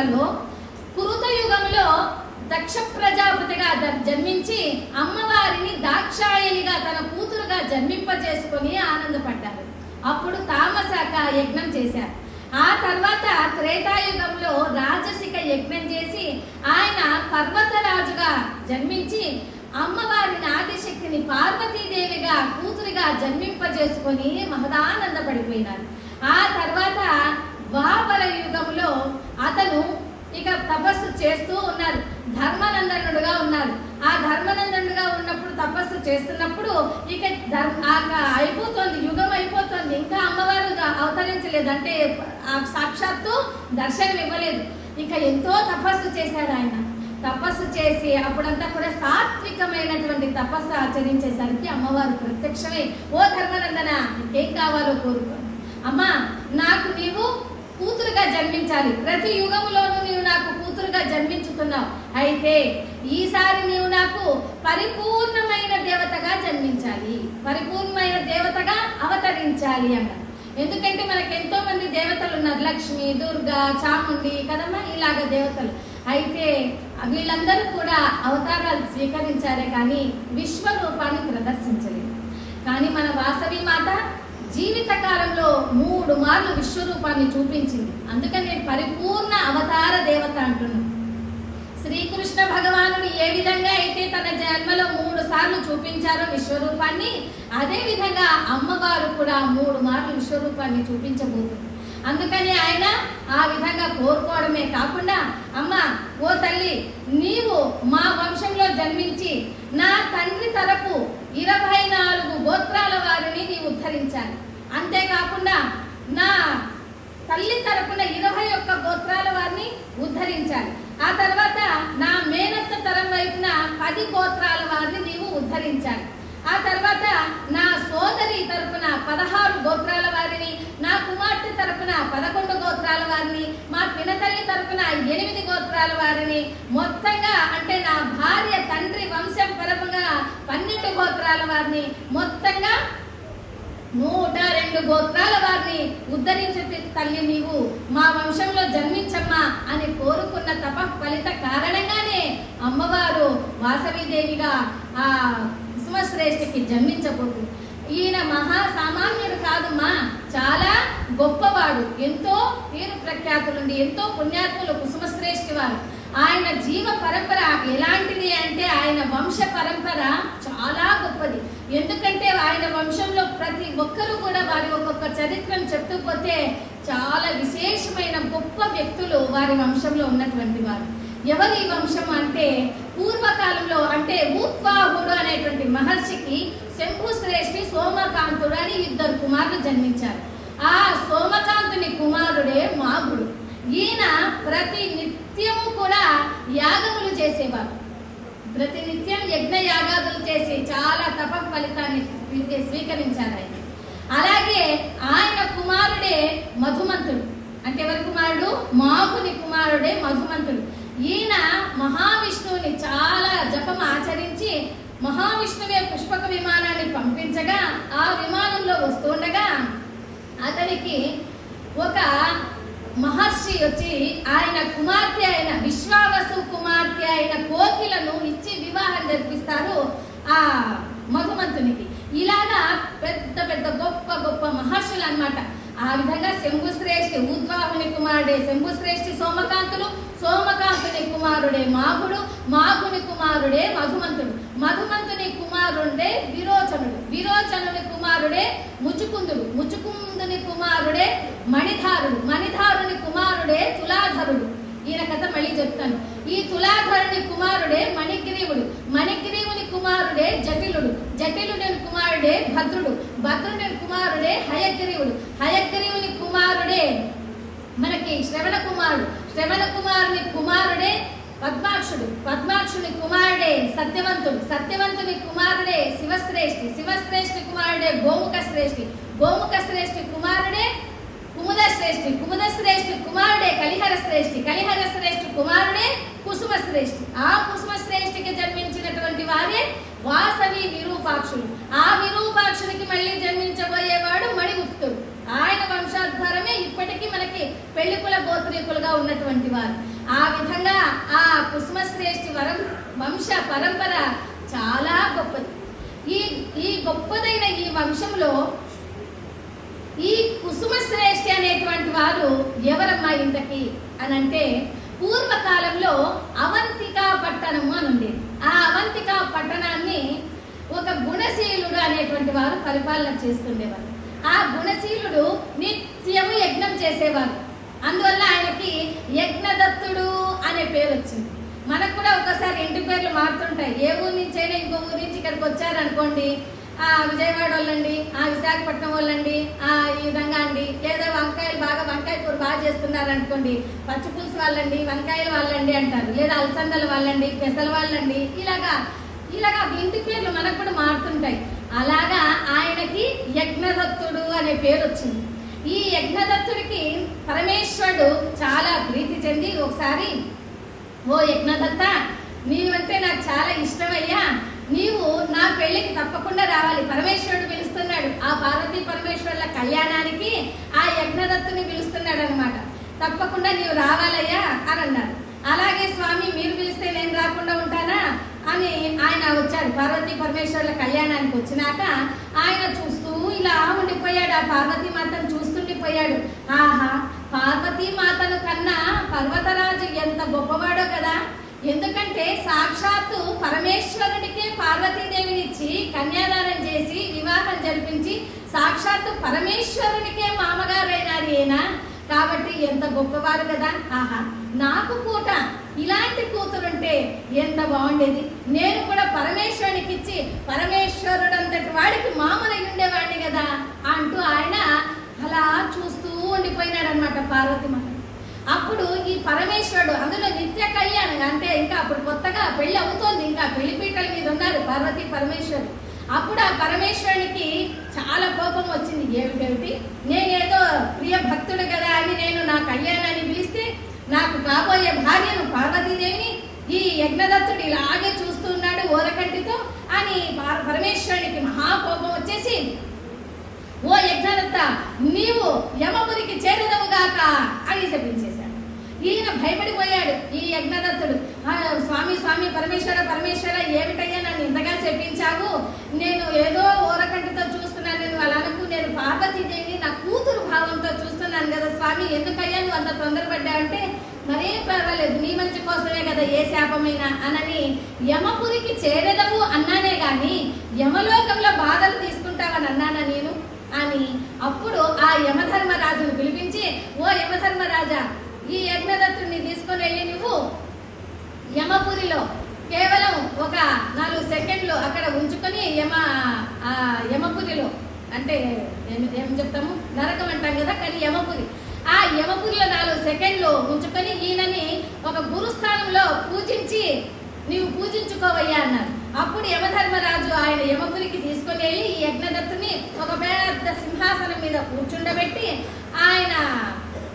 పరంపరలో కృత యుగంలో దక్ష ప్రజాపతిగా జన్మించి అమ్మవారిని దాక్షాయణిగా తన కూతురుగా జన్మింపజేసుకొని ఆనందపడ్డారు. అప్పుడు తామసాక యజ్ఞం చేశారు. ఆ తర్వాత త్రేతాయుగంలో రాజసిక యజ్ఞం చేసి ఆయన పర్వతరాజుగా జన్మించి అమ్మవారిని ఆదిశక్తిని పార్వతీదేవిగా కూతురిగా జన్మింపజేసుకొని మహదానందపడిపోయినారు. ఆ తర్వాత ద్వాపర యుగంలో అతను ఇక తపస్సు చేస్తూ ఉన్నారు. ధర్మనందనుడుగా ఉన్నారు. ఆ ధర్మనందనుడుగా ఉన్నప్పుడు తపస్సు చేస్తున్నప్పుడు ఇక అయిపోతుంది, యుగం అయిపోతుంది, ఇంకా అమ్మవారు అవతరించలేదు, అంటే సాక్షాత్తు దర్శనం ఇవ్వలేదు. ఇక ఎంతో తపస్సు చేశాడు ఆయన. తపస్సు చేసి అప్పుడంతా కూడా సాత్వికమైనటువంటి తపస్సు ఆచరించేసరికి అమ్మవారు ప్రత్యక్షమై, ఓ ధర్మనందన ఏం కావాలో కోరుకో అమ్మా, నాకు నీవు కూతురుగా జన్మించాలి. ప్రతి యుగంలోనూ నీవు నాకు కూతురుగా జన్మించుతున్నావు. అయితే ఈసారి నీవు నాకు పరిపూర్ణమైన దేవతగా జన్మించాలి, పరిపూర్ణమైన దేవతగా అవతరించాలి అన్నారు. ఎందుకంటే మనకు ఎంతో మంది దేవతలు ఉన్నారు, లక్ష్మి, దుర్గా, చాముండి కదమ్మా, ఇలాగ దేవతలు. అయితే వీళ్ళందరూ కూడా అవతారాలు స్వీకరించారే కానీ విశ్వరూపాన్ని ప్రదర్శించలేదు. కానీ మన వాసవి మాత జీవిత కాలంలో 3 మార్లు విశ్వరూపాన్ని చూపించింది. అందుకని నేను పరిపూర్ణ అవతార దేవత అంటున్నాను. శ్రీకృష్ణ భగవానుడు ఏ విధంగా అయితే తన జన్మలో 3 సార్లు చూపించారో విశ్వరూపాన్ని, అదే విధంగా అమ్మవారు కూడా 3 మార్లు విశ్వరూపాన్ని చూపించబోతుంది. అందుకని ఆయన ఆ విధంగా కోరుకోవడమే కాకుండా, అమ్మ ఓ తల్లి, నీవు మా వంశంలో జన్మించి నా తండ్రి తరపు 24 గోత్రాల వారిని నీవు ఉద్ధరించాలి. అంతేకాకుండా నా తల్లి తరపున 21 గోత్రాల వారిని ఉద్ధరించాలి. ఆ తర్వాత నా మేనత్త తరం వైపున 10 గోత్రాల వారిని నీవు ఉద్ధరించాలి. ఆ తర్వాత నా సోదరి తరపున 16 గోత్రాల వారిని, నా కుమార్తె తరపున 11 గోత్రాల వారిని, మా పినతల్లి తరపున 8 గోత్రాల వారిని, మొత్తంగా అంటే నా భార్య తండ్రి వంశం పరముగా 12 గోత్రాల వారిని, మొత్తంగా 102 గోత్రాల వారిని ఉద్ధరించే తల్లి నీవు మా వంశంలో జన్మించమ్మా అని కోరుకున్న తప ఫలిత కారణంగానే అమ్మవారు వాసవీదేవిగా ఆ కుసుమశ్రేష్ఠికి జన్మించబోతుంది. ఈయన మహా సామాన్యుడు కాదమ్మా, చాలా గొప్పవాడు. ఎంతో పేరు ప్రఖ్యాతులుండి ఎంతో పుణ్యాత్ములు కుసుమశ్రేష్ఠి వారు. ఆయన జీవ పరంపర ఎలాంటిది అంటే ఆయన వంశ పరంపర చాలా గొప్పది. ఎందుకంటే ఆయన వంశంలో ప్రతి ఒక్కరూ కూడా వారి ఒక్కొక్క చరిత్రను చెప్తూ పోతే చాలా విశేషమైన గొప్ప వ్యక్తులు వారి వంశంలో ఉన్నటువంటి వారు. ఎవరి వంశం అంటే పూర్వకాలంలో అంటే ఊత్వాహుడు అనేటువంటి మహర్షికి శంభుశ్రేష్ఠి, సోమకాంతుడు అని 2 కుమారులు జన్మించారు. ఆ సోమకాంతుని కుమారుడే మాగుడు. ఈయన ప్రతి నిత్యము కూడా యాగములు చేసేవారు. ప్రతి నిత్యం యజ్ఞ యాగాదులు చేసి చాలా తప ఫలితాన్ని స్వీకరించారు ఆయన. అలాగే ఆయన కుమారుడే మధుమంతుడు. అంటే ఎవరి కుమారుడు? మాగుని కుమారుడే మధుమంతుడు. ఈయన మహావిష్ణువుని చాలా జపం ఆచరించి మహావిష్ణువే పుష్పక విమానాన్ని పంపించగా ఆ విమానంలో వస్తుండగా అతనికి ఒక మహర్షి వచ్చి ఆయన కుమార్తె అయిన విశ్వావసు కుమార్తె అయిన కోకిలను ఇచ్చి వివాహం జరిపిస్తారు ఆ మధుమంతునికి. ఇలాగా పెద్ద పెద్ద గొప్ప గొప్ప మహర్షులు అన్నమాట. ఆ విధంగా శంభుశ్రేష్ఠి ఊద్వాహుని కుమారుడే శంభుశ్రేష్ఠి సోమకాంతులు, సోమకాంతుని కుమారుడే మాగుడు, మాగుని కుమారుడే మధుమంతుడు, మధుమంతుని కుమారుడే విరోచనుడు, విరోచనుని కుమారుడే ముచుకుందుడు, ముచుకుందుని కుమారుడే మణిధారుడు, మణిధారుని కుమారుడే తులాధరుడు. ఈయన కథ మళ్ళీ చెప్తాను. ఈ తులాధరుని కుమారుడే మణిగ్రీవుడు, మణిగ్రీవుని కుమారుడే జటిలుడు, జటిలుని కుమారుడే భద్రుడు, భద్రుని కుమారుడే హయగ్రీవుడు, హయగ్రీవుని కుమారుడే మనకి శ్రవణ కుమారుడు, శ్రవణ కుమారుని కుమారుడే పద్మాక్షుడు, పద్మాక్షుని కుమారుడే సత్యవంతుడు, సత్యవంతుని కుమారుడే శివశ్రేష్ఠి, శివశ్రేష్ఠి కుమారుడే గోముఖ శ్రేష్ఠి, గోముఖ శ్రేష్ఠి కుమారుడే కుముద శ్రేష్ఠి, కుముద శ్రేష్ఠి కుమారుడే కలిహర శ్రేష్ఠి, కలిహర శ్రేష్ఠి కుమారుడే కుసుమ శ్రేష్ఠి. ఆ కుసుమ శ్రేష్ఠికి జన్మించినటువంటి వారే వాసవి విరూపాక్షులు. ఆ విరూపాక్షునికి మళ్ళీ జన్మించబోయేవాడు మణిగుప్తుడు. ఆయన వంశాధారమే ఇప్పటికీ మనకి పెళ్లికుల గోత్రీకులుగా ఉన్నటువంటి వారు. వంశ పరంపర చాలా గొప్పది. ఈ ఈ గొప్పదైన ఈ వంశంలో ఈ కుసుమ శ్రేష్ఠి అనేటువంటి వారు ఎవరమ్మా ఇంతకి అని అంటే, పూర్వకాలంలో అవంతికా పట్టణము అని ఉండేది. ఆ అవంతికా పట్టణాన్ని ఒక గుణశీలుడు అనేటువంటి వారు పరిపాలన చేస్తుండేవారు. ఆ గుణశీలుడు నిత్యము యజ్ఞం చేసేవారు. అందువల్ల ఆయనకి యజ్ఞదత్తుడు అనే పేరు వచ్చింది. మనకు కూడా ఒకసారి ఇంటి పేర్లు మారుతుంటాయి. ఏ ఊరు నుంచి అయినా ఇంకో ఊరు నుంచి ఇక్కడికి వచ్చారనుకోండి, విజయవాడ వాళ్ళండి, విశాఖపట్నం వాళ్ళండి, ఈ విధంగా అండి, లేదా వంకాయ కూర బాగా చేస్తున్నారు అనుకోండి, పచ్చిపులుసు వాళ్ళండి, వంకాయలు వాళ్ళండి అంటారు, లేదా అలసందల వాళ్ళండి, పెసల వాళ్ళండి, ఇలాగా ఇంటి పేర్లు మనకు కూడా మారుతుంటాయి. అలాగా ఆయనకి యజ్ఞదత్తుడు అనే పేరు వచ్చింది. ఈ యజ్ఞదత్తుడికి పరమేశ్వరుడు చాలా ప్రీతి చెంది ఒకసారి, ఓ యజ్ఞదత్త, నీవంటే నాకు చాలా ఇష్టమయ్యా, నీవు నా పెళ్లికి తప్పకుండా రావాలి. పరమేశ్వరుడు పిలుస్తున్నాడు. ఆ పార్వతీ పరమేశ్వరుల కళ్యాణానికి ఆ యజ్ఞదత్తుని పిలుస్తున్నాడు అనమాట. తప్పకుండా నీవు రావాలయ్యా అని అన్నారు. అలాగే స్వామి, మీరు పిలిస్తే నేను రాకుండా ఉంటానా అని ఆయన వచ్చాడు. పార్వతీ పరమేశ్వరుల కళ్యాణానికి వచ్చినాక ఆయన చూస్తూ ఇలా ఉండిపోయాడు. ఆ పార్వతీ మాతను చూస్తుండిపోయాడు. ఆహా, పార్వతీ మాతను కన్నా పర్వతరాజు ఎంత గొప్పవాడో కదా. ఎందుకంటే సాక్షాత్తు పరమేశ్వరుడికే పార్వతీదేవినిచ్చి కన్యాదానం చేసి వివాహం జరిపించి సాక్షాత్తు పరమేశ్వరుడికే మామగారైనారు ఈయన. కాబట్టి ఎంత గొప్పవారు కదా. ఆహా, నాకు పూట ఇలాంటి కూతురుంటే ఎంత బాగుండేది. నేను కూడా పరమేశ్వరునికి ఇచ్చి పరమేశ్వరుడు అంతటి వాడికి మామూలు ఉండేవాడిని కదా అంటూ ఆయన అలా చూస్తూ ఉండిపోయినాడు అనమాట పార్వతీమాత. అప్పుడు ఈ పరమేశ్వరుడు, అందులో నిత్య కళ్యాణం అంటే ఇంకా అప్పుడు కొత్తగా పెళ్లి అవుతోంది, ఇంకా పెళ్లిపీటల మీద ఉన్నారు పార్వతీ పరమేశ్వరుడు. అప్పుడు ఆ పరమేశ్వరునికి చాలా కోపం వచ్చింది. ఏమిటేమిటి, నేనేదో ప్రియ భక్తుడు కదా అని నేను నా కళ్యాణాన్ని పిలిస్తే నాకు కాబోయే భార్యను పార్వతీదేవిని ఈ యజ్ఞదత్తుడు ఇలాగే చూస్తున్నాడు ఓరకంటితో అని పరమేశ్వరునికి మహాకోపం వచ్చేసి, ఓ యజ్ఞదత్త, నీవు యమపురికి చేరదవుగాక అని చెప్పించేశాడు. ఈయన భయపడిపోయాడు. ఈ యజ్ఞదత్తుడు, స్వామి స్వామి పరమేశ్వర ఏమిటయ్యా నన్ను ఇంతగా చెప్పించావు, నేను ఏదో ఓరకంటితో చూస్తున్నాను, నేను వాళ్ళకు నేను పార్వతీదేవిని నా కూతురు భావంతో చూస్తున్నాను కదా స్వామి, ఎందుకయ్యా నువ్వు అంత తొందరపడ్డా అంటే, మరేం పర్వాలేదు, నీ మంచి కోసమే కదా ఏ శాపమైనా అనని యమపురికి చేరదవు అన్నానే గాని యమలోకంలో బాధలు తీసుకుంటావని అన్నానా నేను అని. అప్పుడు ఆ యమధర్మరాజును పిలిపించి, ఓ యమధర్మరాజా, ఈ యజ్ఞదత్తుడిని తీసుకొని వెళ్ళి నువ్వు యమపురిలో కేవలం ఒక 4 సెకండ్లు అక్కడ ఉంచుకొని యమపురిలో అంటే ఏం చెప్తాము, నరకం అంటాం కదా, కానీ యమపురి, ఆ యమపురిలో 4 సెకండ్లు ఉంచుకొని ఈయనని ఒక గురుస్థానంలో పూజించి నీవు పూజించుకోవయ్యా అన్నారు. అప్పుడు యమధర్మరాజు ఆయన యమపురికి తీసుకొని వెళ్ళి ఈ యజ్ఞదత్తుని ఒక పెద్ద సింహాసనం మీద కూర్చుండబెట్టి ఆయన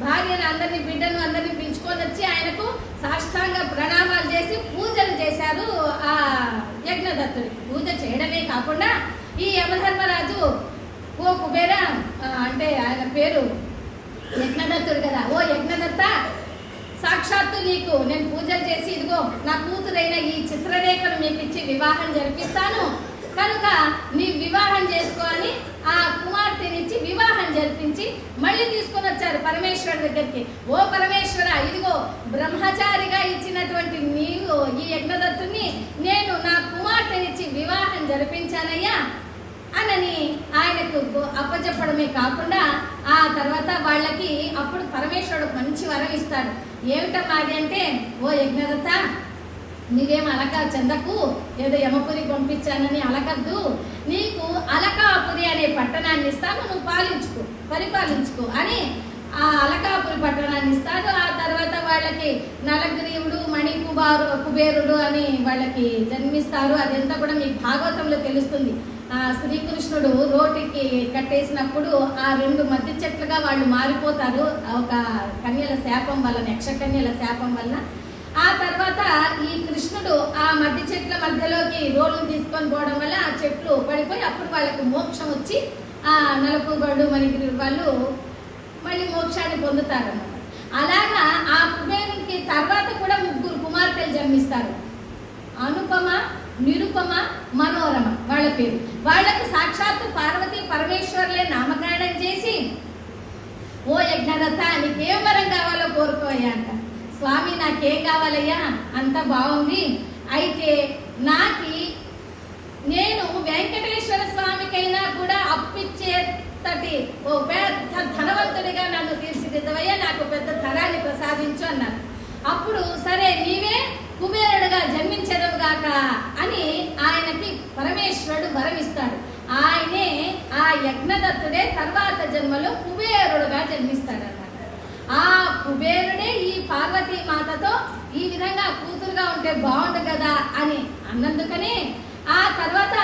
భార్యను అందరినీ బిడ్డను అందరినీ పిలుచుకొని వచ్చి ఆయనకు సాష్టాంగ ప్రణామాలు చేసి పూజలు చేశారు. ఆ యజ్ఞదత్తుడి పూజ చేయడమే కాకుండా ఈ యమధర్మరాజు, ఓ కుబేర అంటే ఆయన పేరు యజ్ఞదత్తుడు కదా, ఓ యజ్ఞదత్త, సాక్షాత్తు నీకు నేను పూజలు చేసి ఇదిగో నా కూతురైన ఈ చిత్రరేఖను మీకు ఇచ్చి వివాహం జరిపిస్తాను కనుక నీ వివాహం చేసుకొని ఆ కుమార్తెనిచ్చి వివాహం జరిపించి మళ్ళీ తీసుకొని వచ్చారు పరమేశ్వరుడి దగ్గరికి. ఓ పరమేశ్వర, ఇదిగో బ్రహ్మచారిగా ఇచ్చినటువంటి నీవు ఈ యజ్ఞదత్తుని నేను నా కుమార్తెనిచ్చి వివాహం జరిపించానయ్యా అనని ఆయనకు అప్పచెప్పడమే కాకుండా ఆ తర్వాత వాళ్ళకి అప్పుడు పరమేశ్వరుడు మంచి వరం ఇస్తాడు. ఏమిటమ్మా అది అంటే, ఓ యజ్ఞదత్త, నీవేం అలక చెందకు, ఏదో యమపురి పంపించానని అలకద్దు, నీకు అలకాపురి అనే పట్టణాన్ని ఇస్తాను, నువ్వు పరిపాలించుకో అని ఆ అలకాపురి పట్టణాన్ని ఇస్తాడు. ఆ తర్వాత వాళ్ళకి నలగ్రీవుడు కుబేరుడు అని వాళ్ళకి జన్మిస్తారు. అదంతా కూడా మీకు భాగవతంలో తెలుస్తుంది. శ్రీకృష్ణుడు రోటికి కట్టేసినప్పుడు ఆ 2 మధ్య చెట్లుగా వాళ్ళు మారిపోతారు ఒక కన్యల శాపం వల్ల, యక్షకన్యల శాపం వల్ల. ఆ తర్వాత ఈ కృష్ణుడు ఆ మధ్య చెట్ల మధ్యలోకి రోడ్లు తీసుకొని పోవడం వల్ల ఆ చెట్లు పడిపోయి అప్పుడు వాళ్ళకి మోక్షం వచ్చి ఆ నలుపుగొండు మణిగిరి వాళ్ళు మళ్ళీ మోక్షాన్ని పొందుతారు అన్నమాట. అలాగా ఆ కుబేరునికి తర్వాత కూడా 3 కుమార్తెలు జన్మిస్తారు. పేరు. వాళ్లకు సాక్షాత్తు పార్వతీ పరమేశ్వర్లే నామకరణం చేసి, ఓ యజ్ఞదత్త నీకేం వరం కావాలో కోరుకోయ్యా అంట. స్వామి నాకేం కావాలయ్యా, అంత బాగుంది, అయితే నేను వెంకటేశ్వర స్వామికైనా కూడా అప్పిచ్చేటటి ఓ పెద్ద ధనవంతుడిగా నన్ను తీర్చిదిద్దవయ్యా, నాకు పెద్ద ధనాన్ని ప్రసాదించు అన్నారు. అప్పుడు సరే నీవే కుబేరుడుగా జన్మించదువుగాక అని ఆయనకి పరమేశ్వరుడు వరమిస్తాడు. ఆయనే ఆ యజ్ఞదత్తుడే తర్వాత జన్మలో కుబేరుడుగా జన్మిస్తాడన్నమాట. ఆ కుబేరుడే ఈ పార్వతీ మాతతో ఈ విధంగా కూతురుగా ఉంటే బాగుండు కదా అని అన్నందుకనే ఆ తర్వాత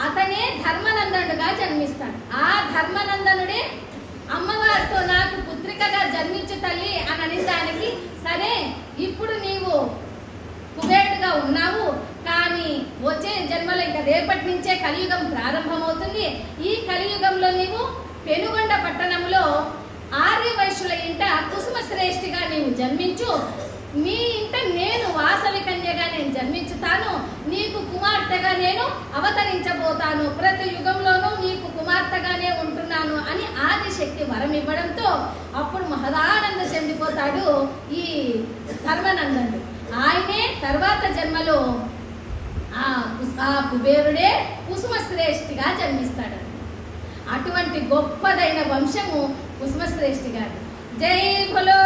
అతనే ధర్మనందనుడుగా జన్మిస్తాడు. ఆ ధర్మనందనుడే అమ్మవారితో నాకు పుత్రికగా జన్మించు తల్లి అని అనేదానికి, సరే ఇప్పుడు నీవు కుబేరుడుగా ఉన్నావు, కానీ వచ్చే జన్మలో ఇంకా రేపటి నుంచే కలియుగం ప్రారంభమవుతుంది. ఈ కలియుగంలో నీవు పెనుగొండ పట్టణంలో ఆర్యవైశ్యుల ఇంట కుసుమ శ్రేష్ఠిగా నీవు జన్మించు. నీ ఇంట నేను వాసవి కన్యగా నేను జన్మించుతాను, నీకు కుమార్తెగా నేను అవతరించబోతాను, ప్రతి యుగంలోనూ నీకు కుమార్తెగానే ఉంటున్నాను అని ఆదిశక్తి వరం ఇవ్వడంతో అప్పుడు మహదానంద చెందిపోతాడు ఈ ధర్మనందనుడు. ఆయనే తర్వాత జన్మలో ఆ కుబేరుడే కుసుమ శ్రేష్ఠిగా జన్మిస్తాడు. అటువంటి గొప్పదైన వంశము కుసుమ శ్రేష్ఠి గారు. జై భలో